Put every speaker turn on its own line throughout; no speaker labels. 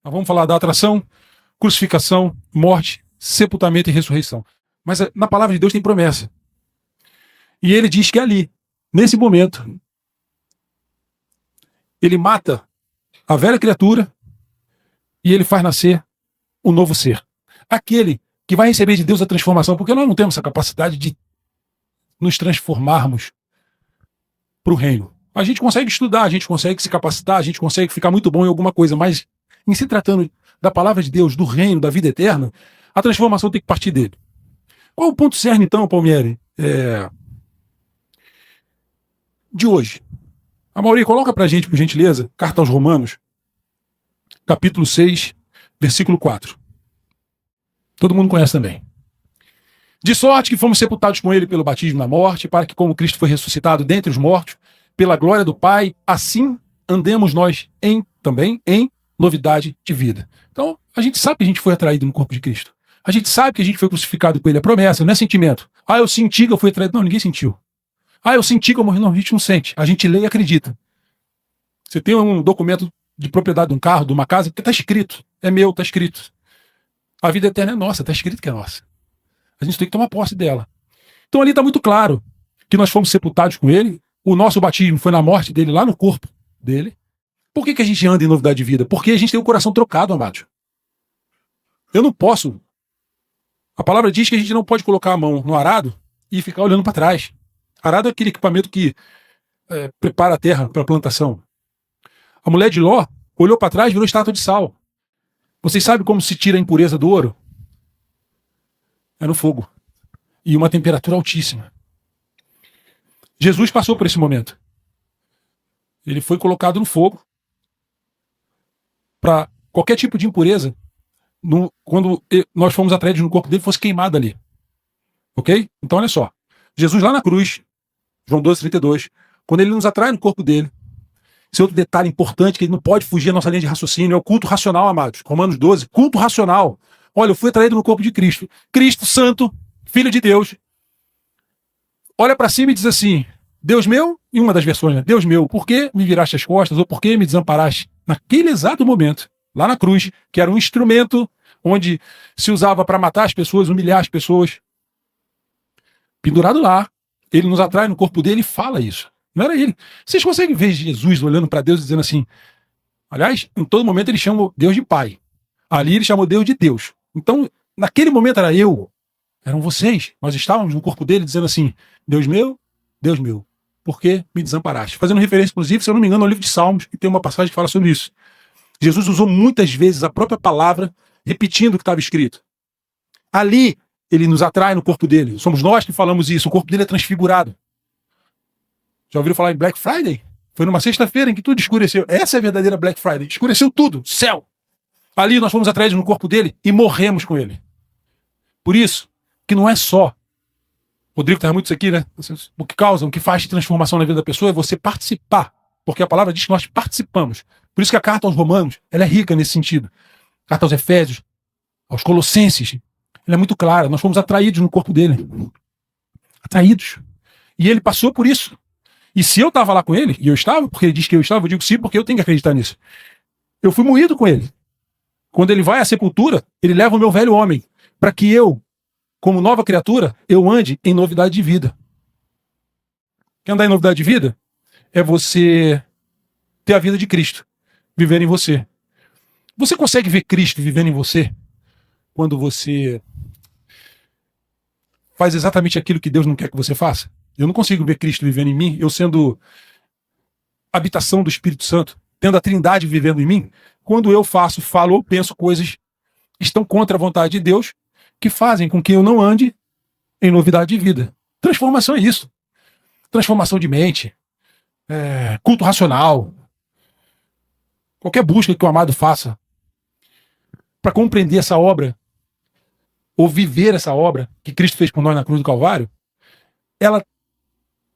Nós vamos falar da atração, crucificação, morte, sepultamento e ressurreição. Mas na palavra de Deus tem promessa. E ele diz que ali, nesse momento, ele mata a velha criatura e ele faz nascer um novo ser. Aquele que vai receber de Deus a transformação, porque nós não temos essa capacidade de nos transformarmos para o reino. A gente consegue estudar, a gente consegue se capacitar, a gente consegue ficar muito bom em alguma coisa, mas em se tratando da palavra de Deus, do reino, da vida eterna, a transformação tem que partir dele. Qual o ponto cerne, então, Palmieri? De hoje. A Mauri, coloca pra gente, por gentileza, Carta aos Romanos, capítulo 6, versículo 4. Todo mundo conhece também. De sorte que fomos sepultados com ele pelo batismo na morte, para que, como Cristo foi ressuscitado dentre os mortos, pela glória do Pai, assim andemos nós também em novidade de vida. Então, a gente sabe que a gente foi atraído no corpo de Cristo. A gente sabe que a gente foi crucificado com ele. É promessa, não é sentimento. Ah, eu senti que eu fui atraído. Não, ninguém sentiu. Ah, eu senti que eu morri. Não, a gente não sente. A gente lê e acredita. Você tem um documento de propriedade de um carro, de uma casa, que está escrito. É meu, está escrito. A vida eterna é nossa, está escrito que é nossa. A gente tem que tomar posse dela. Então ali está muito claro que nós fomos sepultados com ele. O nosso batismo foi na morte dele, lá no corpo dele. Por que a gente anda em novidade de vida? Porque a gente tem o coração trocado, amado. Eu não posso. A palavra diz que a gente não pode colocar a mão no arado e ficar olhando para trás. Arado é aquele equipamento que prepara a terra para a plantação. A mulher de Ló olhou para trás e virou estátua de sal. Vocês sabem como se tira a impureza do ouro? É no fogo. E uma temperatura altíssima. Jesus passou por esse momento. Ele foi colocado no fogo para qualquer tipo de impureza, quando nós fomos atraídos no corpo dele, fosse queimado ali. Ok? Então olha só. Jesus lá na cruz, João 12:32, quando ele nos atrai no corpo dele, esse outro detalhe importante que ele não pode fugir da nossa linha de raciocínio é o culto racional, amados. Romanos 12, culto racional. Olha, eu fui atraído no corpo de Cristo. Cristo Santo, Filho de Deus, olha para cima e diz assim: Deus meu, em uma das versões, né? Deus meu, por que me viraste as costas ou por que me desamparaste? Naquele exato momento, lá na cruz, que era um instrumento onde se usava para matar as pessoas, humilhar as pessoas. Pendurado lá, ele nos atrai no corpo dele e fala isso. Não era ele. Vocês conseguem ver Jesus olhando para Deus e dizendo assim? Aliás, em todo momento ele chama Deus de Pai. Ali ele chamou Deus de Deus. Então, naquele momento eram vocês. Nós estávamos no corpo dele dizendo assim: Deus meu, por que me desamparaste? Fazendo referência, inclusive, se eu não me engano, ao livro de Salmos, e tem uma passagem que fala sobre isso. Jesus usou muitas vezes a própria palavra, repetindo o que estava escrito. Ali, ele nos atrai no corpo dele. Somos nós que falamos isso. O corpo dele é transfigurado. Já ouviram falar em Black Friday? Foi numa sexta-feira em que tudo escureceu. Essa é a verdadeira Black Friday. Escureceu tudo. Céu. Ali nós fomos atraídos no corpo dele e morremos com ele. Por isso, que não é só. O Rodrigo estava muito isso aqui, né? O que causa, o que faz transformação na vida da pessoa é você participar. Porque a palavra diz que nós participamos. Por isso que a carta aos Romanos, ela é rica nesse sentido. A carta aos Efésios, aos Colossenses, ela é muito clara. Nós fomos atraídos no corpo dele. Atraídos. E ele passou por isso. E se eu estava lá com ele, e eu estava, porque ele diz que eu estava, eu digo sim, porque eu tenho que acreditar nisso. Eu fui moído com ele. Quando ele vai à sepultura, ele leva o meu velho homem, para que eu, como nova criatura, eu ande em novidade de vida. Quer andar em novidade de vida? É você ter a vida de Cristo, viver em você. Você consegue ver Cristo vivendo em você quando você faz exatamente aquilo que Deus não quer que você faça? Eu não consigo ver Cristo vivendo em mim, eu sendo habitação do Espírito Santo, tendo a Trindade vivendo em mim, quando eu falo ou penso coisas que estão contra a vontade de Deus, que fazem com que eu não ande em novidade de vida. Transformação é isso. Transformação de mente, culto racional, qualquer busca que o amado faça para compreender essa obra, ou viver essa obra que Cristo fez por nós na cruz do Calvário, ela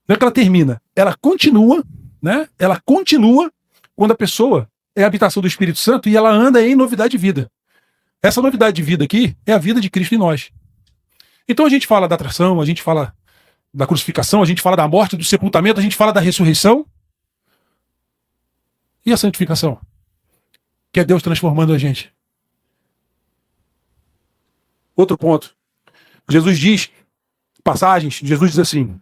não é que ela termina, ela continua, né? Ela continua quando a pessoa é a habitação do Espírito Santo e ela anda em novidade de vida. Essa novidade de vida aqui é a vida de Cristo em nós. Então a gente fala da atração, a gente fala da crucificação, a gente fala da morte, do sepultamento, a gente fala da ressurreição e a santificação. que é Deus transformando a gente. Outro ponto. Jesus diz assim,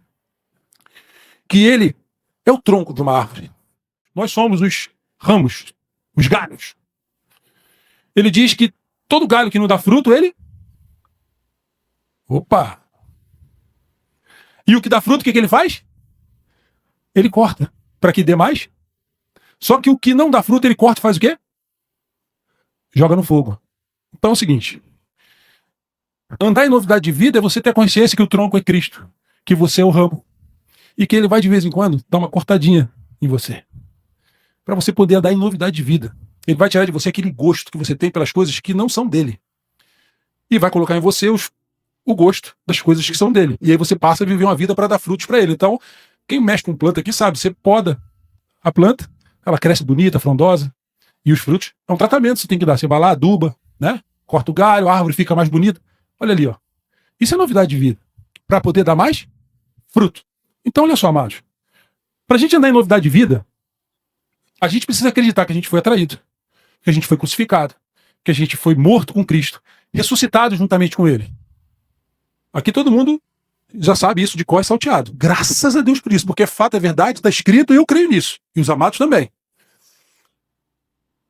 que ele é o tronco de uma árvore. Nós somos os ramos, os galhos. Ele diz que todo galho que não dá fruto, ele... Opa! E o que dá fruto, o que ele faz? Ele corta, para que dê mais. Só que o que não dá fruto, ele corta e faz o quê? Joga no fogo. Então é o seguinte... Andar em novidade de vida é você ter a consciência que o tronco é Cristo, que você é o ramo, e que ele vai de vez em quando dar uma cortadinha em você, para você poder andar em novidade de vida. Ele vai tirar de você aquele gosto que você tem pelas coisas que não são dele, e vai colocar em você o gosto das coisas que são dele, e aí você passa a viver uma vida para dar frutos para ele. Então, quem mexe com planta aqui sabe, você poda a planta, ela cresce bonita, frondosa, e os frutos é um tratamento que você tem que dar. Você vai lá, aduba, né? Corta o galho, a árvore fica mais bonita. Olha ali, ó. Isso é novidade de vida. Para poder dar mais fruto. Então, olha só, amados. Para a gente andar em novidade de vida, a gente precisa acreditar que a gente foi atraído, que a gente foi crucificado, que a gente foi morto com Cristo, ressuscitado juntamente com Ele. Aqui todo mundo já sabe isso de cor e salteado. Graças a Deus por isso, porque é fato, é verdade, está escrito e eu creio nisso. E os amados também.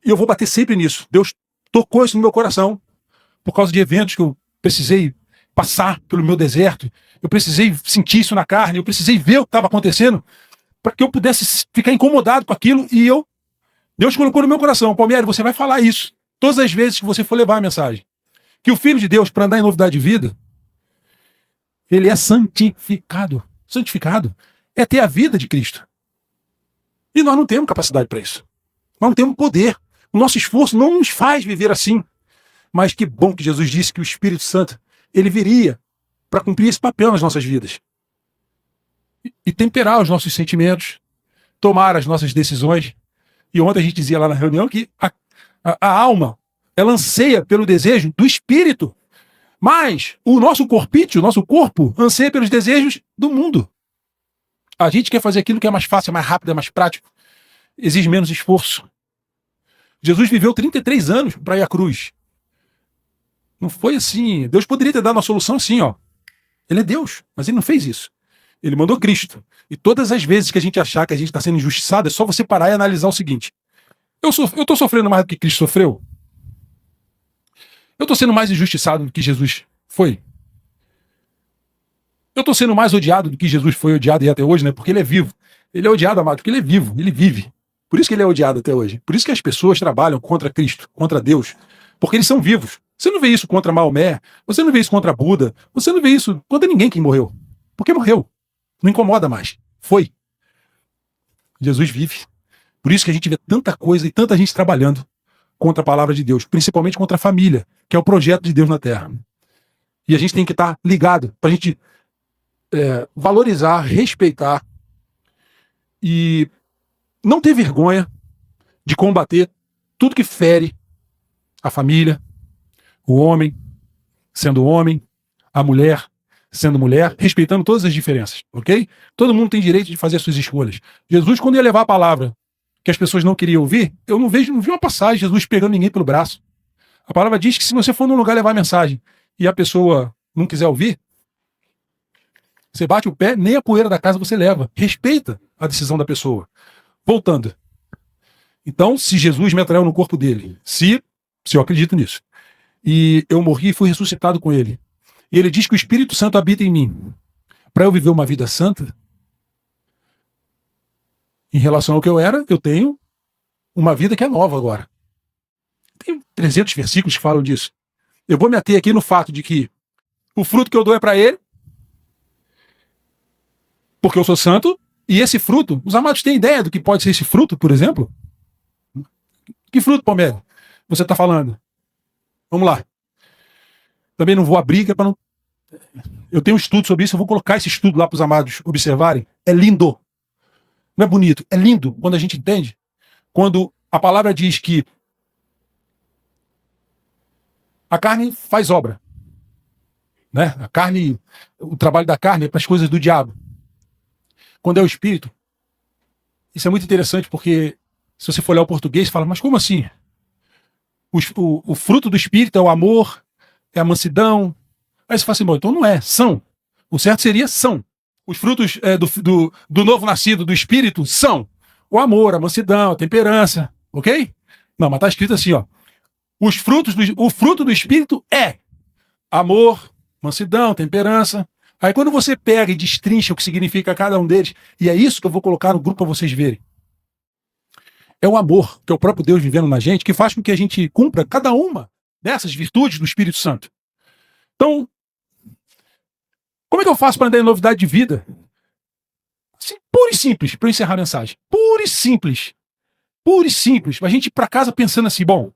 E eu vou bater sempre nisso. Deus tocou isso no meu coração por causa de eventos que eu precisei passar pelo meu deserto, eu precisei sentir isso na carne, eu precisei ver o que estava acontecendo, para que eu pudesse ficar incomodado com aquilo, e Deus colocou no meu coração: Palmieri, você vai falar isso todas as vezes que você for levar a mensagem, que o Filho de Deus, para andar em novidade de vida, ele é santificado. Santificado é ter a vida de Cristo. E nós não temos capacidade para isso. Nós não temos poder. O nosso esforço não nos faz viver assim. Mas que bom que Jesus disse que o Espírito Santo, ele viria para cumprir esse papel nas nossas vidas. E temperar os nossos sentimentos, tomar as nossas decisões. E ontem a gente dizia lá na reunião que a alma, ela anseia pelo desejo do Espírito. Mas o nosso corpício, o nosso corpo, anseia pelos desejos do mundo. A gente quer fazer aquilo que é mais fácil, é mais rápido, é mais prático. Exige menos esforço. Jesus viveu 33 anos para ir à cruz. Não foi assim. Deus poderia ter dado uma solução assim, ó. Ele é Deus, mas ele não fez isso. Ele mandou Cristo. E todas as vezes que a gente achar que a gente está sendo injustiçado, é só você parar e analisar o seguinte: eu estou sofrendo mais do que Cristo sofreu? Eu estou sendo mais injustiçado do que Jesus foi? Eu estou sendo mais odiado do que Jesus foi odiado e até hoje, né? Porque ele é vivo. Ele é odiado, amado, porque ele é vivo, ele vive. Por isso que ele é odiado até hoje. Por isso que as pessoas trabalham contra Cristo, contra Deus, porque eles são vivos. Você não vê isso contra Maomé, você não vê isso contra Buda, você não vê isso contra ninguém que morreu. Porque morreu. Não incomoda mais. Foi. Jesus vive. Por isso que a gente vê tanta coisa e tanta gente trabalhando contra a palavra de Deus, principalmente contra a família, que é o projeto de Deus na Terra. E a gente tem que estar ligado para a gente valorizar, respeitar e não ter vergonha de combater tudo que fere a família, o homem sendo homem, a mulher sendo mulher, respeitando todas as diferenças, ok? Todo mundo tem direito de fazer as suas escolhas. Jesus, quando ia levar a palavra que as pessoas não queriam ouvir, eu não vi uma passagem Jesus pegando ninguém pelo braço. A palavra diz que se você for num lugar levar a mensagem e a pessoa não quiser ouvir, você bate o pé, nem a poeira da casa você leva. Respeita a decisão da pessoa. Voltando. Então, se Jesus me atraiu no corpo dele, se eu acredito nisso, e eu morri e fui ressuscitado com ele, e ele diz que o Espírito Santo habita em mim, para eu viver uma vida santa, em relação ao que eu era, eu tenho uma vida que é nova agora. Tem 300 versículos que falam disso. Eu vou me ater aqui no fato de que o fruto que eu dou é para ele, porque eu sou santo, e esse fruto, os amados têm ideia do que pode ser esse fruto, por exemplo? Que fruto, Palmeiras, você está falando? Vamos lá. Também não vou abrir, para não... Eu tenho um estudo sobre isso, eu vou colocar esse estudo lá para os amados observarem. É lindo. Não é bonito, é lindo quando a gente entende. Quando a palavra diz que a carne faz obra. Né? A carne, o trabalho da carne é para as coisas do diabo. Quando é o espírito, isso é muito interessante porque se você for olhar o português, fala, mas como assim? o fruto do Espírito é o amor, é a mansidão. Aí você fala assim, bom, então não é, são. O certo seria são. Os frutos do novo nascido, do Espírito, são o amor, a mansidão, a temperança, ok? Não, mas está escrito assim, ó. O fruto do Espírito é amor, mansidão, temperança. Aí quando você pega e destrincha o que significa cada um deles, e é isso que eu vou colocar no grupo para vocês verem. É o amor, que é o próprio Deus vivendo na gente, que faz com que a gente cumpra cada uma dessas virtudes do Espírito Santo. Então, como é que eu faço para andar em novidade de vida? Assim, puro e simples, para eu encerrar a mensagem. Puro e simples. Puro e simples. A gente ir para casa pensando assim, bom,